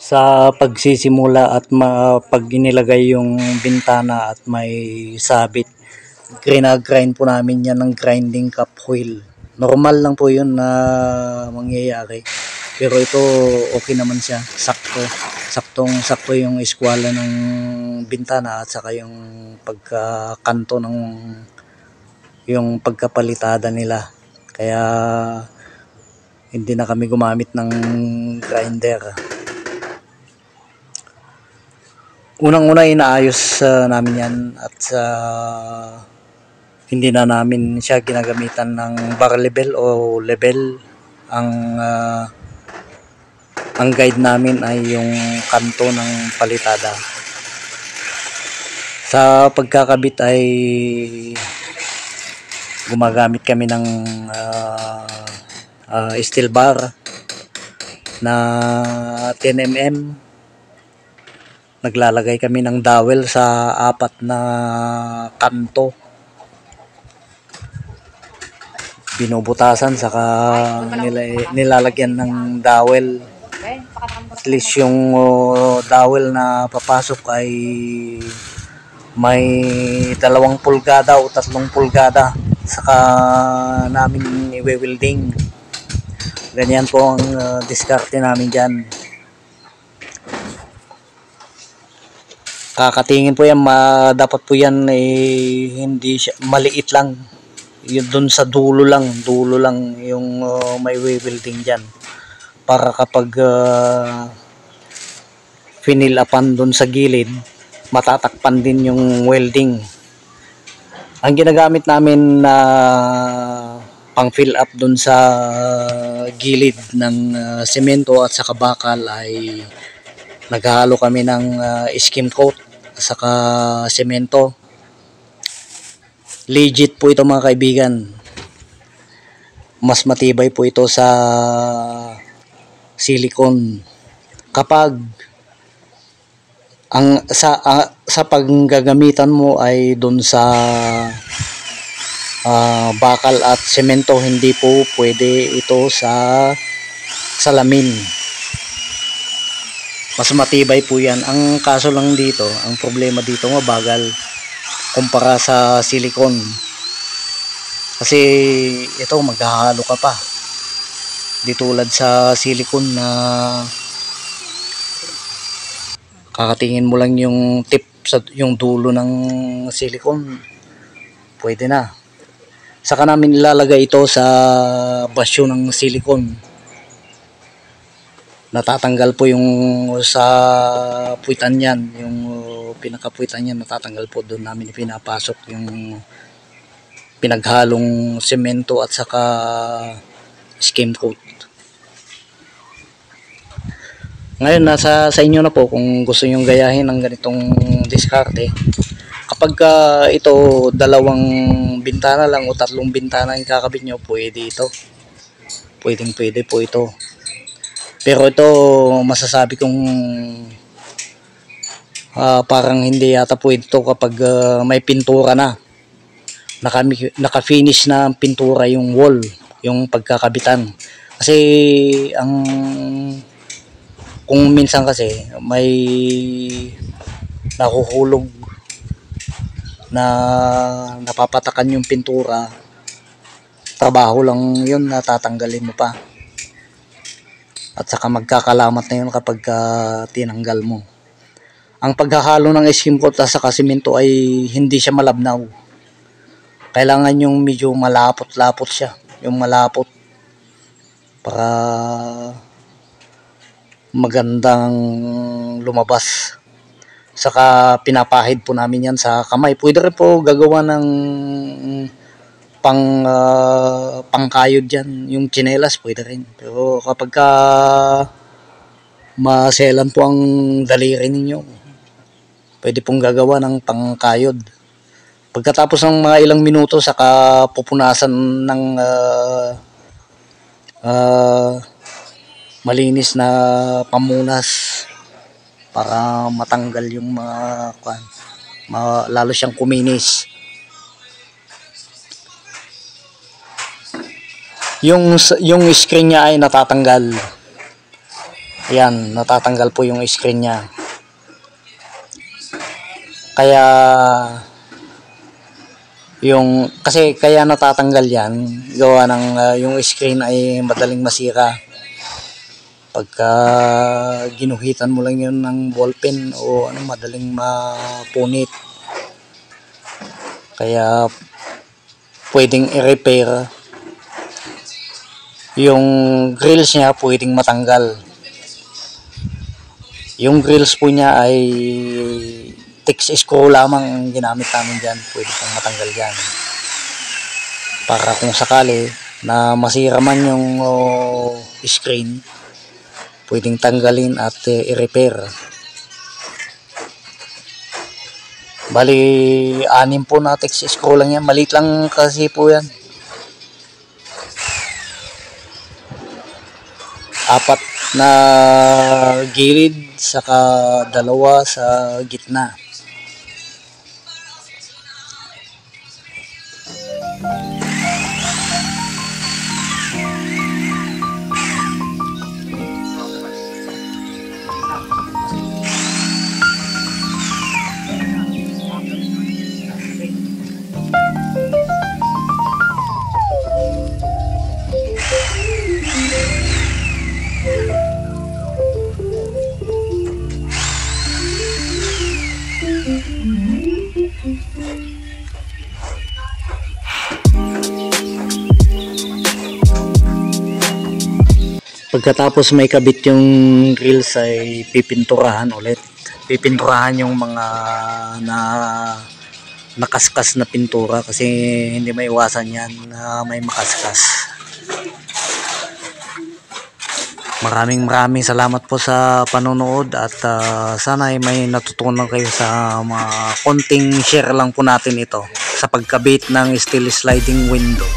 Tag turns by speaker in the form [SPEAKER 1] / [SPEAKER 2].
[SPEAKER 1] Sa pagsisimula at pag inilagay yung bintana at may sabit, grind po namin yan ng grinding cup wheel. Normal lang po yun na mangyayari. Pero ito okay naman siya, saktong-sakto yung eskwala ng bintana at saka yung pagkakanto ng yung pagkapalitada nila. Kaya hindi na kami gumamit ng grinder. Unang-una inaayos namin yan at hindi na namin siya ginagamitan ng bar level o level. Ang guide namin ay yung kanto ng palitada. Sa pagkakabit ay gumagamit kami ng steel bar na 10mm. Naglalagay kami ng dowel sa apat na kanto. Binubutasan saka nilalagyan ng dowel. At least yung dowel na papasok ay may 2 pulgada o 3 pulgada. Saka namin i-welding. Ganyan po ang diskarte namin dyan. Kakatingin po yan, dapat po yan hindi siya, maliit lang. Yun dun sa dulo lang yung may welding dyan. Para kapag finil upan dun sa gilid, matatakpan din yung welding. Ang ginagamit namin na pang fill up dun sa gilid ng semento at saka bakal ay naghahalo kami ng skim coat saka semento. Legit po ito mga kaibigan. Mas matibay po ito sa silicone. Kapag sa paggagamitan mo ay doon sa bakal at semento, hindi po pwede ito sa salamin. Mas matibay po yan. Ang kaso lang dito, ang problema dito, mabagal kumpara sa silicone. Kasi ito maghahalo ka pa. Di tulad sa silicone na kakatingin mo lang yung tip sa yung dulo ng silicone, pwede na. Saka namin ilalagay ito sa basyo ng silicone. Natatanggal po yung sa puwitan yan, yung pinakapuwitan yan natatanggal po. Doon namin pinapasok yung pinaghalong semento at saka skim coat. Ngayon nasa sa inyo na po kung gusto nyong gayahin ng ganitong diskarte. Kapag ito 2 bintana lang o 3 bintana yung kakabit nyo, pwede ito. Pwede po ito. Pero ito masasabi kong parang hindi yata pwede ito kapag may pintura na. Naka-finish na pintura yung wall, yung pagkakabitan. Kasi kung minsan kasi may nahuhulog na napapatakan yung pintura, trabaho lang yun, natatanggalin mo pa. At saka magkakalamat na yun kapag tinanggal mo. Ang paghahalo ng skim coat at saka semento ay hindi siya malabnaw. Kailangan yung medyo malapot-lapot siya. Yung malapot. Para magandang lumabas. Saka pinapahid po namin yan sa kamay. Pwede rin po gagawa ng pangkayod dyan, yung tsinelas pwede rin. Pero kapag maselan po ang daliri ninyo, pwede pong gagawa ng pangkayod. Pagkatapos ng mga ilang minuto, saka pupunasan ng malinis na pamunas para matanggal yung mga lalo siyang kuminis. Yung screen niya ay natatanggal. Yan, natatanggal po yung screen niya. Kaya kaya natatanggal yan, gawa ng yung screen ay madaling masira. Pagka ginuhitan mo lang yun ng ballpen o madaling mapunit. Kaya pwedeng i-repair. Yung grills niya pwedeng matanggal. Yung grills po niya ay text screw lamang ang ginamit namin dyan. Pwede pong matanggal dyan. Para kung sakali na masira man yung screen, pwedeng tanggalin at i-repair. Bali, 6 po na text screw lang yan. Maliit lang kasi po yan. 4 na gilid, saka 2 sa gitna. Pagkatapos may kabit yung grills ay pipinturahan ulit. Pipinturahan yung mga nakaskas na pintura kasi hindi maiwasan yan na may makaskas. Maraming salamat po sa panonood at sana ay may natutunan kayo sa mga konting share lang po natin ito sa pagkabit ng steel sliding window.